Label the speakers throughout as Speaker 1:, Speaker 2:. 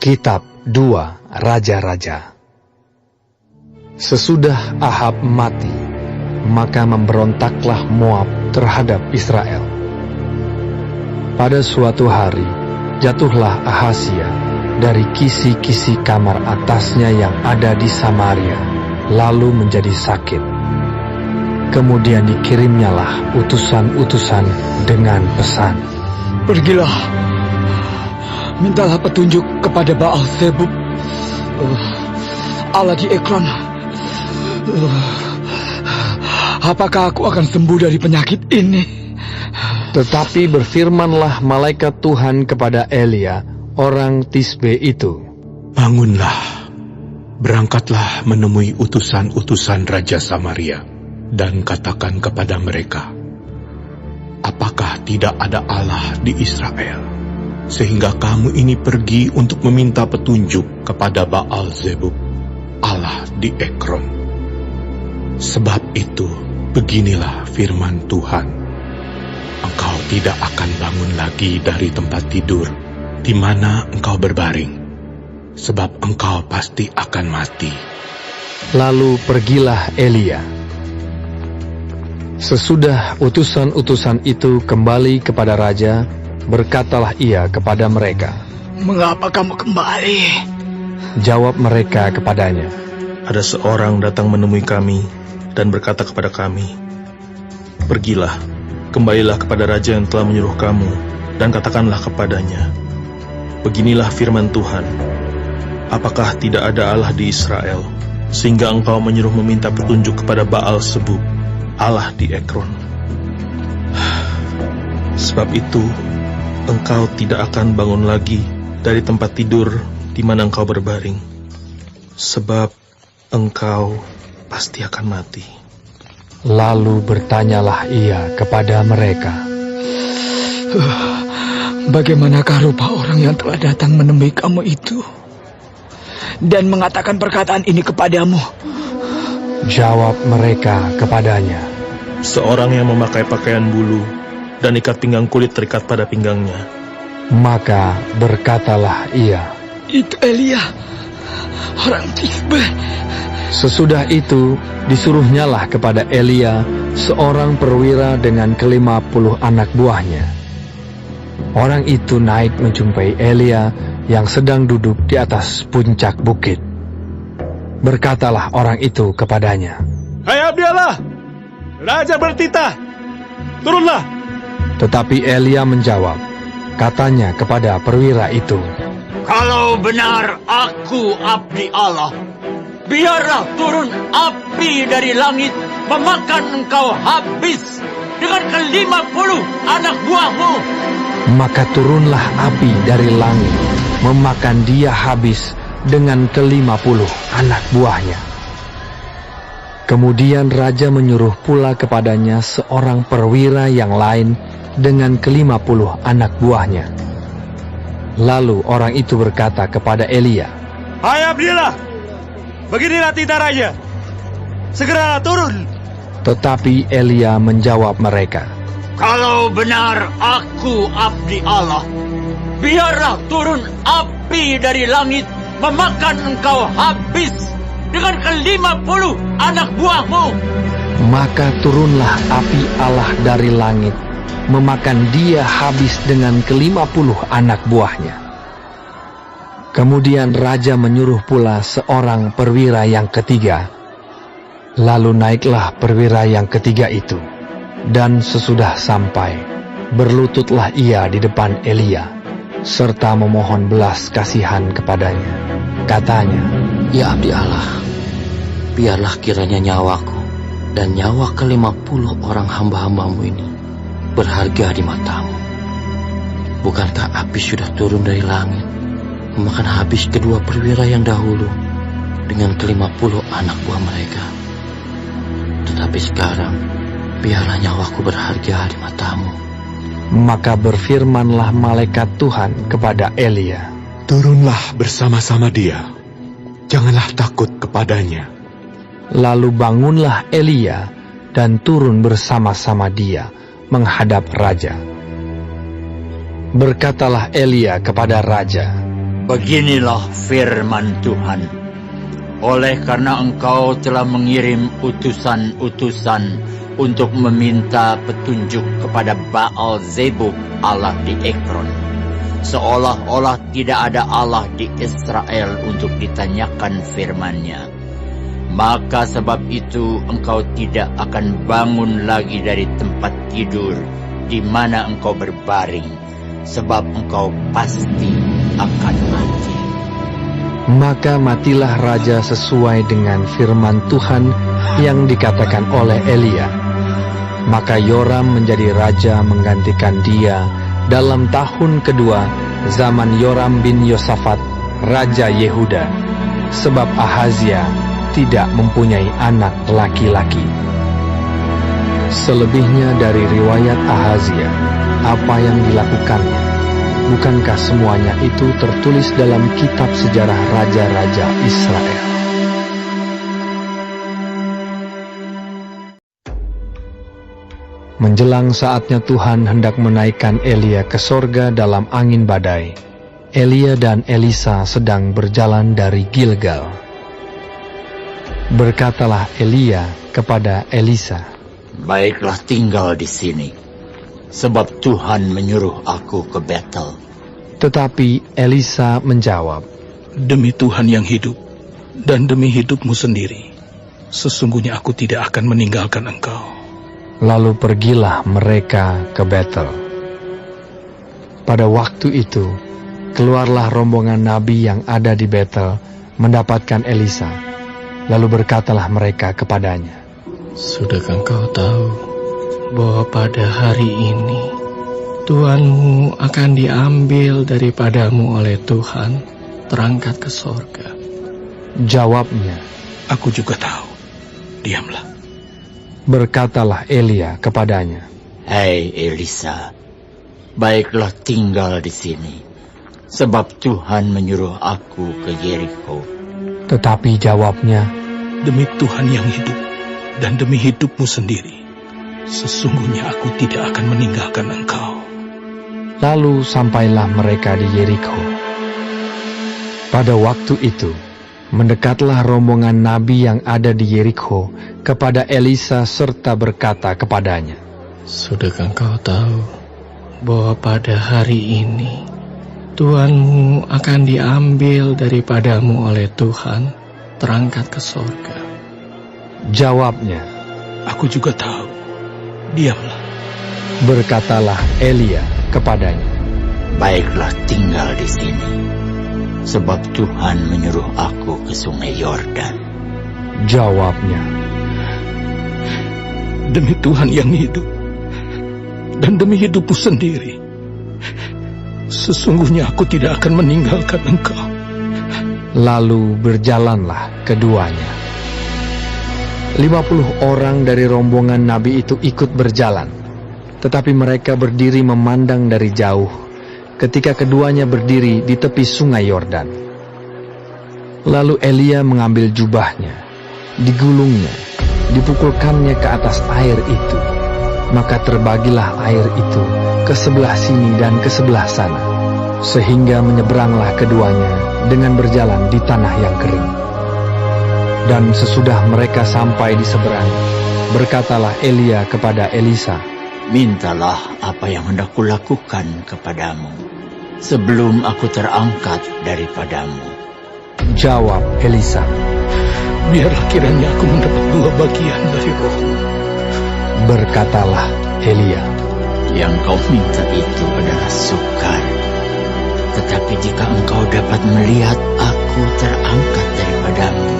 Speaker 1: Kitab 2 Raja-Raja. Sesudah Ahab mati, maka memberontaklah Moab terhadap Israel. Pada suatu hari, jatuhlah Ahazia dari kisi-kisi kamar atasnya yang ada di Samaria, lalu menjadi sakit. Kemudian dikirimnyalah utusan-utusan dengan pesan,
Speaker 2: "Pergilah, mintalah petunjuk kepada Baal Zebub, Allah di Ekron. Apakah aku akan sembuh dari penyakit ini?"
Speaker 1: Tetapi berfirmanlah malaikat Tuhan kepada Elia, orang Tisbe itu,
Speaker 3: "Bangunlah, berangkatlah menemui utusan-utusan Raja Samaria, dan katakan kepada mereka, apakah tidak ada Allah di Israel, sehingga kamu ini pergi untuk meminta petunjuk kepada Baal Zebub, Allah di Ekron. Sebab itu, beginilah firman Tuhan, engkau tidak akan bangun lagi dari tempat tidur di mana engkau berbaring, sebab engkau pasti akan mati."
Speaker 1: Lalu pergilah Elia. Sesudah utusan-utusan itu kembali kepada raja, berkatalah ia kepada mereka,
Speaker 2: "Mengapa kamu kembali?"
Speaker 1: Jawab mereka kepadanya,
Speaker 4: "Ada seorang datang menemui kami dan berkata kepada kami, pergilah, kembalilah kepada raja yang telah menyuruh kamu, dan katakanlah kepadanya, beginilah firman Tuhan, apakah tidak ada Allah di Israel, sehingga engkau menyuruh meminta petunjuk kepada Baal Zebub, Allah di Ekron? Sebab itu, engkau tidak akan bangun lagi dari tempat tidur di mana engkau berbaring, sebab engkau pasti akan mati."
Speaker 1: Lalu bertanyalah ia kepada mereka,
Speaker 2: "Bagaimanakah rupa orang yang telah datang menemui kamu itu dan mengatakan perkataan ini kepadamu?"
Speaker 1: Jawab mereka kepadanya,
Speaker 4: "Seorang yang memakai pakaian bulu dan ikat pinggang kulit terikat pada pinggangnya."
Speaker 1: Maka berkatalah ia,
Speaker 2: "Itu Elia, orang Tisbe."
Speaker 1: Sesudah itu disuruhnyalah kepada Elia seorang perwira dengan ke-50 anak buahnya. Orang itu naik menjumpai Elia yang sedang duduk di atas puncak bukit. Berkatalah orang itu kepadanya,
Speaker 4: "Hai abdi Allah, raja bertitah, turunlah."
Speaker 1: Tetapi Elia menjawab, katanya kepada perwira itu,
Speaker 5: "Kalau benar aku abdi Allah, biarlah turun api dari langit memakan engkau habis dengan ke-50 anak buahmu."
Speaker 1: Maka turunlah api dari langit memakan dia habis dengan ke-50 anak buahnya. Kemudian raja menyuruh pula kepadanya seorang perwira yang lain dengan ke-50 anak buahnya. Lalu orang itu berkata kepada Elia,
Speaker 4: "Hai abdi Allah, beginilah titah raja, segeralah turun."
Speaker 1: Tetapi Elia menjawab mereka,
Speaker 5: "Kalau benar aku abdi Allah, biarlah turun api dari langit memakan engkau habis dengan ke-50 anak buahmu."
Speaker 1: Maka turunlah api Allah dari langit memakan dia habis dengan ke-50 anak buahnya. Kemudian raja menyuruh pula seorang perwira yang ketiga. Lalu naiklah perwira yang ketiga itu, dan sesudah sampai, berlututlah ia di depan Elia, serta memohon belas kasihan kepadanya. Katanya,
Speaker 6: "Ya abdi Allah, biarlah kiranya nyawaku dan nyawa ke-50 orang hamba-hambamu ini berharga di matamu. Bukankah api sudah turun dari langit memakan habis kedua perwira yang dahulu dengan ke-50 anak buah mereka? Tetapi sekarang, biarlah nyawaku berharga di matamu."
Speaker 1: Maka berfirmanlah malaikat Tuhan kepada Elia,
Speaker 3: "Turunlah bersama-sama dia, janganlah takut kepadanya."
Speaker 1: Lalu bangunlah Elia dan turun bersama-sama dia menghadap raja. Berkatalah Elia kepada raja,
Speaker 5: Beginilah firman Tuhan. Oleh karena engkau telah mengirim utusan-utusan untuk meminta petunjuk kepada Baal Zebub, Allah di Ekron, seolah-olah tidak ada Allah di Israel untuk ditanyakan firman-Nya, maka sebab itu engkau tidak akan bangun lagi dari tempat tidur di mana engkau berbaring, sebab engkau pasti akan mati.
Speaker 1: Maka matilah raja sesuai dengan firman Tuhan yang dikatakan oleh Elia. Maka Yoram menjadi raja menggantikan dia dalam tahun kedua zaman Yoram bin Yosafat, Raja Yehuda, sebab Ahazia tidak mempunyai anak laki-laki. Selebihnya dari riwayat Ahazia, apa yang dilakukannya, bukankah semuanya itu tertulis dalam kitab sejarah raja-raja Israel? Menjelang saatnya Tuhan hendak menaikkan Elia ke sorga dalam angin badai, Elia dan Elisa sedang berjalan dari Gilgal. Berkatalah Elia kepada Elisa,
Speaker 5: Baiklah tinggal di sini, sebab Tuhan menyuruh aku ke Betel.
Speaker 1: Tetapi Elisa menjawab,
Speaker 4: Demi Tuhan yang hidup, dan demi hidupmu sendiri, sesungguhnya aku tidak akan meninggalkan engkau.
Speaker 1: Lalu pergilah mereka ke Betel. Pada waktu itu, keluarlah rombongan nabi yang ada di Betel mendapatkan Elisa. Lalu berkatalah mereka kepadanya,
Speaker 2: Sudahkah engkau tahu bahwa pada hari ini Tuhanmu akan diambil daripadamu oleh Tuhan, terangkat ke sorga?
Speaker 1: Jawabnya,
Speaker 4: Aku juga tahu. Diamlah.
Speaker 1: berkatalah Elia kepadanya,
Speaker 5: Hei Elisa, baiklah tinggal di sini, sebab Tuhan menyuruh aku ke Yeriko.
Speaker 1: tetapi jawabnya,
Speaker 4: Demi Tuhan yang hidup, dan demi hidupmu sendiri, sesungguhnya aku tidak akan meninggalkan engkau.
Speaker 1: lalu sampailah mereka di Yeriko. Pada waktu itu, mendekatlah rombongan nabi yang ada di Yeriko kepada Elisa serta berkata kepadanya,
Speaker 2: Sudahkah engkau tahu bahwa pada hari ini Tuhanmu akan diambil daripadamu oleh Tuhan, terangkat ke sorga?
Speaker 1: Jawabnya,
Speaker 4: Aku juga tahu. Diamlah.
Speaker 1: berkatalah Elia kepadanya,
Speaker 5: Baiklah tinggal di sini, sebab Tuhan menyuruh aku ke sungai Yordan.
Speaker 1: Jawabnya,
Speaker 4: Demi Tuhan yang hidup, dan demi hidupmu sendiri, sesungguhnya aku tidak akan meninggalkan engkau.
Speaker 1: lalu berjalanlah keduanya. 50 orang dari rombongan nabi itu ikut berjalan, tetapi mereka berdiri memandang dari jauh ketika keduanya berdiri di tepi sungai Yordan. Lalu Elia mengambil jubahnya, digulungnya, dipukulkannya ke atas air itu, maka terbagilah air itu ke sebelah sini dan ke sebelah sana, sehingga menyeberanglah keduanya dengan berjalan di tanah yang kering. Dan sesudah mereka sampai di seberang, berkatalah Elia kepada Elisa,
Speaker 5: Mintalah apa yang hendak kulakukan kepadamu, sebelum aku terangkat daripadamu.
Speaker 1: Jawab Elisa,
Speaker 4: Biarlah kiranya aku mendapat 2 bagian dari rohmu.
Speaker 1: berkatalah Elia,
Speaker 5: Yang kau minta itu adalah sukar, tetapi jika engkau dapat melihat aku terangkat daripadamu,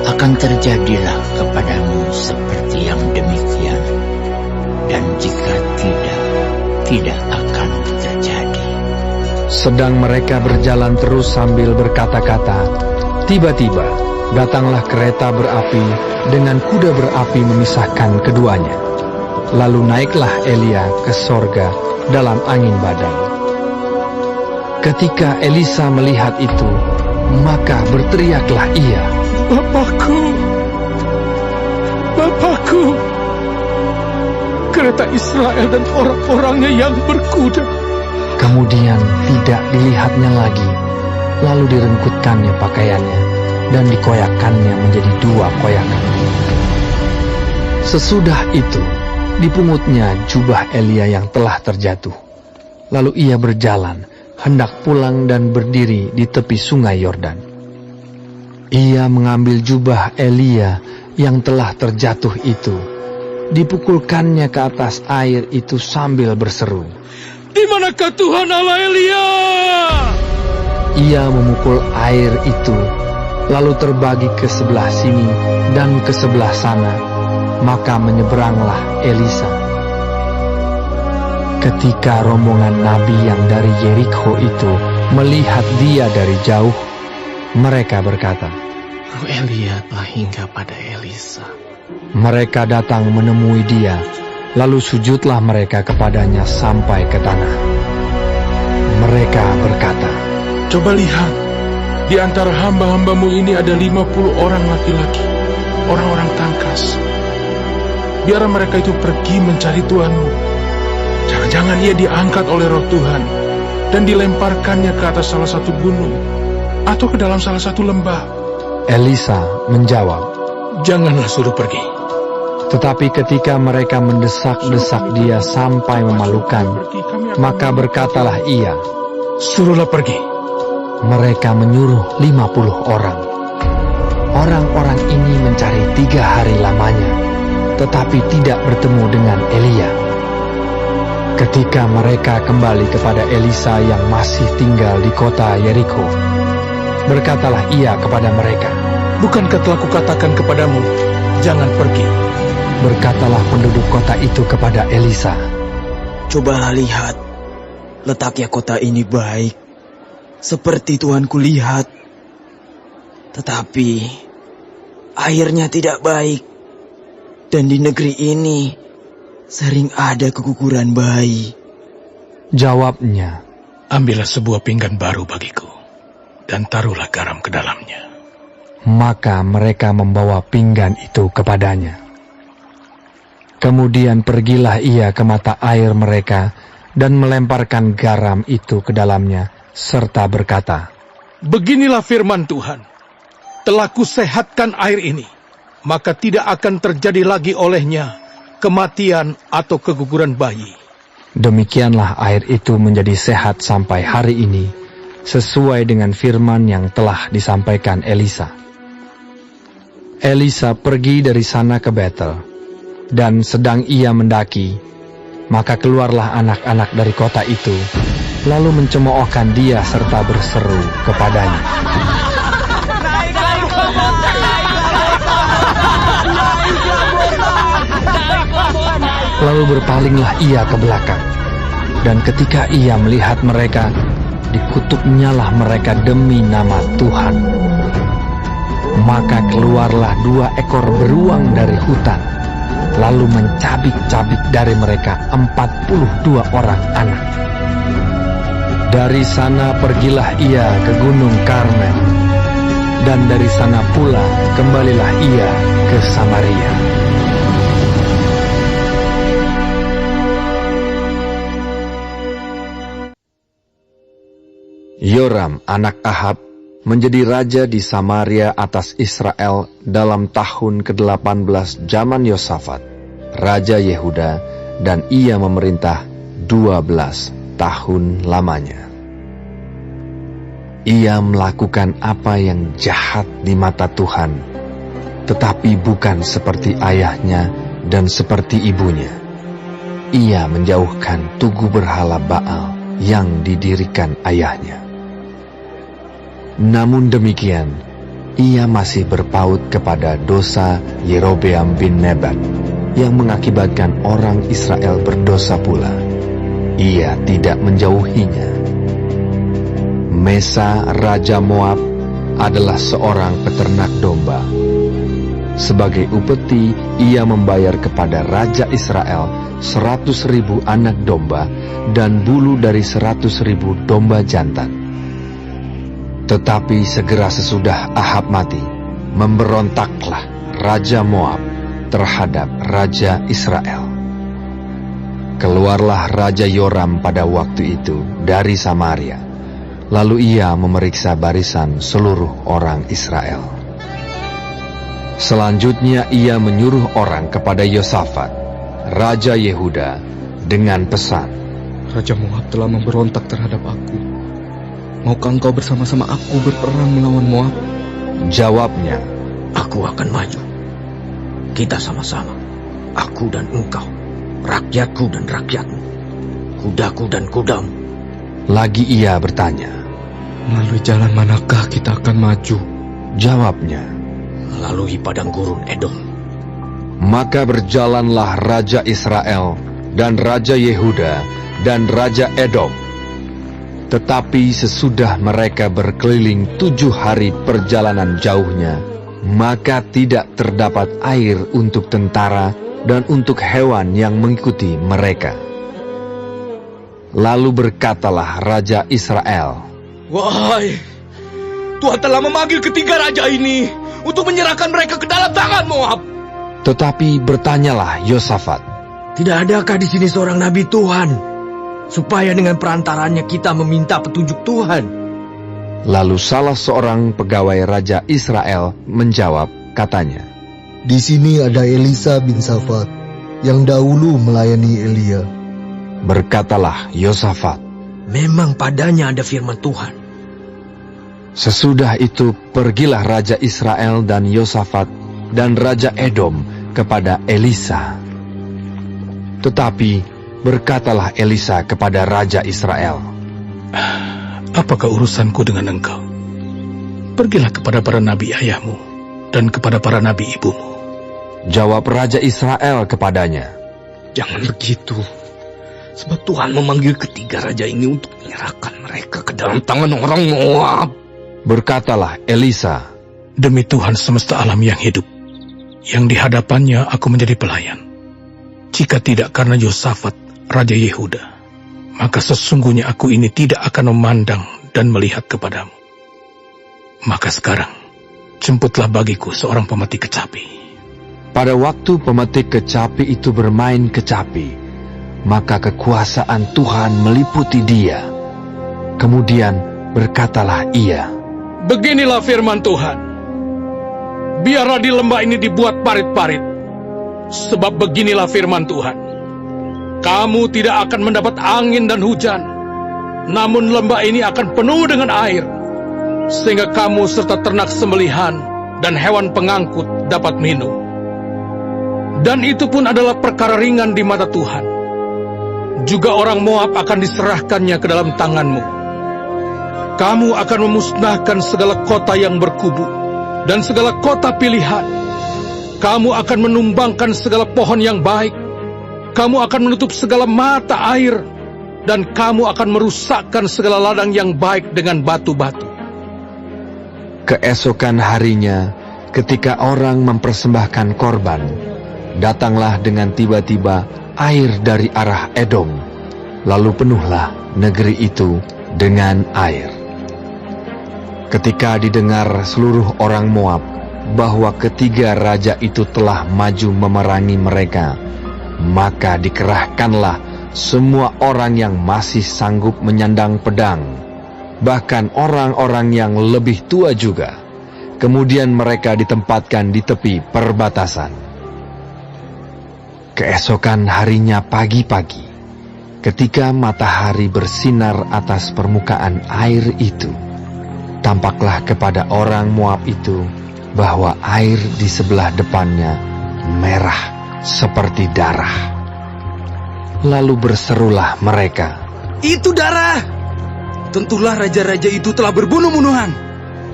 Speaker 5: akan terjadilah kepadamu seperti yang demikian. Dan jika tidak akan terjadi.
Speaker 1: Sedang mereka berjalan terus sambil berkata-kata, tiba-tiba datanglah kereta berapi dengan kuda berapi memisahkan keduanya. Lalu naiklah Elia ke sorga dalam angin badai. Ketika Elisa melihat itu, maka berteriaklah ia,
Speaker 4: Bapakku, Bapakku, kereta Israel dan orang-orangnya yang berkuda.
Speaker 1: Kemudian tidak dilihatnya lagi lalu direngkutkannya pakaiannya, dan dikoyakkannya menjadi 2 koyakan. Sesudah itu, dipungutnya jubah Elia yang telah terjatuh. Lalu ia berjalan, hendak pulang dan berdiri di tepi sungai Yordan. Ia mengambil jubah Elia yang telah terjatuh itu, dipukulkannya ke atas air itu sambil berseru,
Speaker 3: Di manakah Tuhan Allah Elia?
Speaker 1: Ia memukul air itu, lalu terbagi ke sebelah sini dan ke sebelah sana, maka menyeberanglah Elisa. Ketika rombongan nabi yang dari Yerikho itu melihat dia dari jauh, mereka berkata,
Speaker 4: Roh Elia telah hingga pada Elisa.
Speaker 1: Mereka datang menemui dia, lalu sujudlah mereka kepadanya sampai ke tanah. Mereka berkata,
Speaker 3: Coba lihat, di antara hamba-hambamu ini ada 50 orang laki-laki, orang-orang tangkas. Biarlah mereka itu pergi mencari Tuhanmu. Jangan-jangan ia diangkat oleh roh Tuhan dan dilemparkannya ke atas salah satu gunung atau ke dalam salah satu lembah.
Speaker 1: Elisa menjawab,
Speaker 3: Janganlah suruh pergi.
Speaker 1: tetapi ketika mereka mendesak-desak dia sampai memalukan, maka berkatalah ia,
Speaker 3: Suruhlah pergi.
Speaker 1: mereka menyuruh 50 orang. Orang-orang ini mencari 3 hari lamanya, tetapi tidak bertemu dengan Elia. Ketika mereka kembali kepada Elisa yang masih tinggal di kota Yerikho, berkatalah ia kepada mereka,
Speaker 3: Bukankah telah kukatakan kepadamu, jangan pergi?
Speaker 1: Berkatalah penduduk kota itu kepada Elisa,
Speaker 2: Cobalah lihat, letaknya kota ini baik, seperti Tuanku lihat. Tetapi airnya tidak baik, dan di negeri ini sering ada keguguran bayi.
Speaker 1: Jawabnya,
Speaker 3: Ambillah sebuah pinggan baru bagiku, dan taruhlah garam ke dalamnya.
Speaker 1: maka mereka membawa pinggan itu kepadanya. Kemudian pergilah ia ke mata air mereka dan melemparkan garam itu ke dalamnya, serta berkata,
Speaker 3: Beginilah firman Tuhan, telah kusehatkan air ini, maka tidak akan terjadi lagi olehnya kematian atau keguguran bayi.
Speaker 1: Demikianlah air itu menjadi sehat sampai hari ini, sesuai dengan firman yang telah disampaikan Elisa. Elisa pergi dari sana ke Betel, dan sedang ia mendaki, maka keluarlah anak-anak dari kota itu, lalu mencemoohkan dia serta berseru kepadanya. Lalu berpalinglah ia ke belakang, dan ketika ia melihat mereka, dikutuknyalah mereka demi nama Tuhan. Maka keluarlah 2 ekor beruang dari hutan, lalu mencabik-cabik dari mereka 42 orang anak. Dari sana pergilah ia ke Gunung Karmel, dan dari sana pula kembalilah ia ke Samaria. Yoram anak Ahab menjadi raja di Samaria atas Israel dalam tahun ke-18 zaman Yosafat, raja Yehuda, dan ia memerintah 12 tahun lamanya. Ia melakukan apa yang jahat di mata Tuhan, tetapi bukan seperti ayahnya dan seperti ibunya. Ia menjauhkan tugu berhala Baal yang didirikan ayahnya. Namun demikian, ia masih berpaut kepada dosa Yerobeam bin Nebat yang mengakibatkan orang Israel berdosa pula. Ia tidak menjauhinya. Mesa Raja Moab adalah seorang peternak domba. Sebagai upeti, ia membayar kepada Raja Israel 100.000 anak domba dan bulu dari 100.000 domba jantan. Tetapi segera sesudah Ahab mati, memberontaklah Raja Moab terhadap Raja Israel. Keluarlah Raja Yoram pada waktu itu dari Samaria, Lalu ia memeriksa barisan seluruh orang Israel. Selanjutnya ia menyuruh orang kepada Yosafat, Raja Yehuda, dengan pesan,
Speaker 2: Raja Moab telah memberontak terhadap aku. Maukah engkau bersama-sama aku berperang melawan Moab?
Speaker 1: Jawabnya,
Speaker 6: Aku akan maju. Kita sama-sama, aku dan engkau, rakyatku dan rakyatmu, kudaku dan kudamu.
Speaker 1: Lagi ia bertanya.
Speaker 2: Melalui jalan manakah kita akan maju?
Speaker 1: Jawabnya,
Speaker 6: Melalui padang gurun Edom.
Speaker 1: maka berjalanlah Raja Israel dan Raja Yehuda dan Raja Edom. Tetapi sesudah mereka berkeliling 7 hari perjalanan jauhnya, maka tidak terdapat air untuk tentara dan untuk hewan yang mengikuti mereka. Lalu berkatalah Raja Israel,
Speaker 2: Wahai, Tuhan telah memanggil ketiga raja ini untuk menyerahkan mereka ke dalam tangan Moab.
Speaker 1: tetapi bertanyalah Yosafat,
Speaker 6: Tidak adakah di sini seorang nabi Tuhan, supaya dengan perantaranya kita meminta petunjuk Tuhan?
Speaker 1: Lalu salah seorang pegawai Raja Israel menjawab, katanya,
Speaker 7: Di sini ada Elisa bin Safat yang dahulu melayani Elia.
Speaker 1: Berkatalah Yosafat.
Speaker 6: Memang padanya ada firman Tuhan.
Speaker 1: Sesudah itu pergilah Raja Israel dan Yosafat dan Raja Edom kepada Elisa. Tetapi berkatalah Elisa kepada Raja Israel,
Speaker 3: Apakah urusanku dengan engkau? Pergilah kepada para nabi ayahmu dan kepada para nabi ibumu.
Speaker 1: Jawab Raja Israel kepadanya,
Speaker 2: Jangan begitu, sebab Tuhan memanggil ketiga raja ini untuk menyerahkan mereka ke dalam tangan orang Moab.
Speaker 1: Berkatalah Elisa,
Speaker 3: Demi Tuhan semesta alam yang hidup, yang di hadapannya aku menjadi pelayan. Jika tidak karena Yosafat, Raja Yehuda, maka sesungguhnya aku ini tidak akan memandang dan melihat kepadamu. Maka sekarang, jemputlah bagiku seorang pemetik kecapi.
Speaker 1: pada waktu pemetik kecapi itu bermain kecapi, maka kekuasaan Tuhan meliputi dia. Kemudian berkatalah ia,
Speaker 3: Beginilah firman Tuhan. Biarlah di lembah ini dibuat parit-parit. Sebab beginilah firman Tuhan. Kamu tidak akan mendapat angin dan hujan. Namun lembah ini akan penuh dengan air. Sehingga kamu serta ternak sembelihan dan hewan pengangkut dapat minum. Dan itu pun adalah perkara ringan di mata Tuhan. Juga orang Moab akan diserahkannya ke dalam tanganmu. Kamu akan memusnahkan segala kota yang berkubu dan segala kota pilihan. Kamu akan menumbangkan segala pohon yang baik. Kamu akan menutup segala mata air. Dan kamu akan merusakkan segala ladang yang baik dengan batu-batu.
Speaker 1: keesokan harinya, ketika orang mempersembahkan korban, datanglah dengan tiba-tiba air dari arah Edom, lalu penuhlah negeri itu dengan air. Ketika didengar seluruh orang Moab bahwa ketiga raja itu telah maju memerangi mereka, maka dikerahkanlah semua orang yang masih sanggup menyandang pedang, bahkan orang-orang yang lebih tua juga. Kemudian mereka ditempatkan di tepi perbatasan. Keesokan harinya pagi-pagi, ketika matahari bersinar atas permukaan air itu, tampaklah kepada orang Moab itu bahwa air di sebelah depannya merah seperti darah. Lalu berserulah mereka,
Speaker 2: Itu darah! Tentulah raja-raja itu telah berbunuh-bunuhan,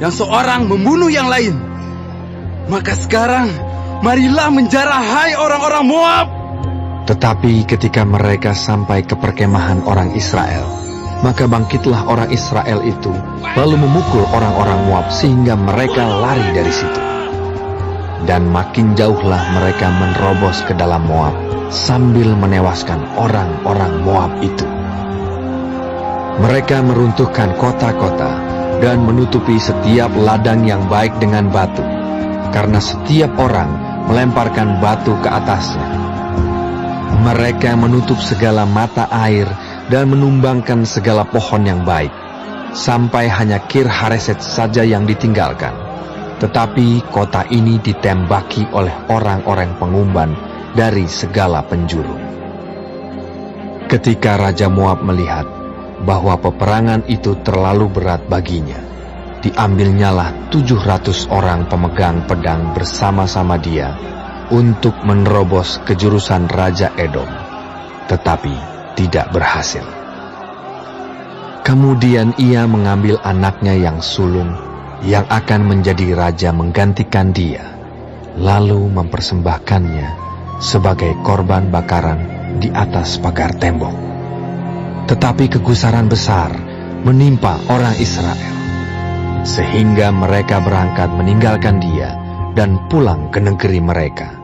Speaker 2: yang seorang membunuh yang lain. Maka sekarang, marilah menjarah hai orang-orang Moab.
Speaker 1: Tetapi ketika mereka sampai ke perkemahan orang Israel, maka bangkitlah orang Israel itu, lalu memukul orang-orang Moab sehingga mereka lari dari situ. Dan makin jauhlah mereka menerobos ke dalam Moab, sambil menewaskan orang-orang Moab itu. Mereka meruntuhkan kota-kota dan menutupi setiap ladang yang baik dengan batu, karena setiap orang melemparkan batu ke atasnya. Mereka menutup segala mata air dan menumbangkan segala pohon yang baik. sampai hanya Kir Hareset saja yang ditinggalkan. Tetapi kota ini ditembaki oleh orang-orang pengumban dari segala penjuru. Ketika Raja Moab melihat bahwa peperangan itu terlalu berat baginya, diambilnyalah 700 orang pemegang pedang bersama-sama dia untuk menerobos ke jurusan Raja Edom, tetapi tidak berhasil. Kemudian ia mengambil anaknya yang sulung, yang akan menjadi raja menggantikan dia, lalu mempersembahkannya sebagai korban bakaran di atas pagar tembok. Tetapi kegusaran besar menimpa orang Israel, sehingga mereka berangkat meninggalkan dia dan pulang ke negeri mereka.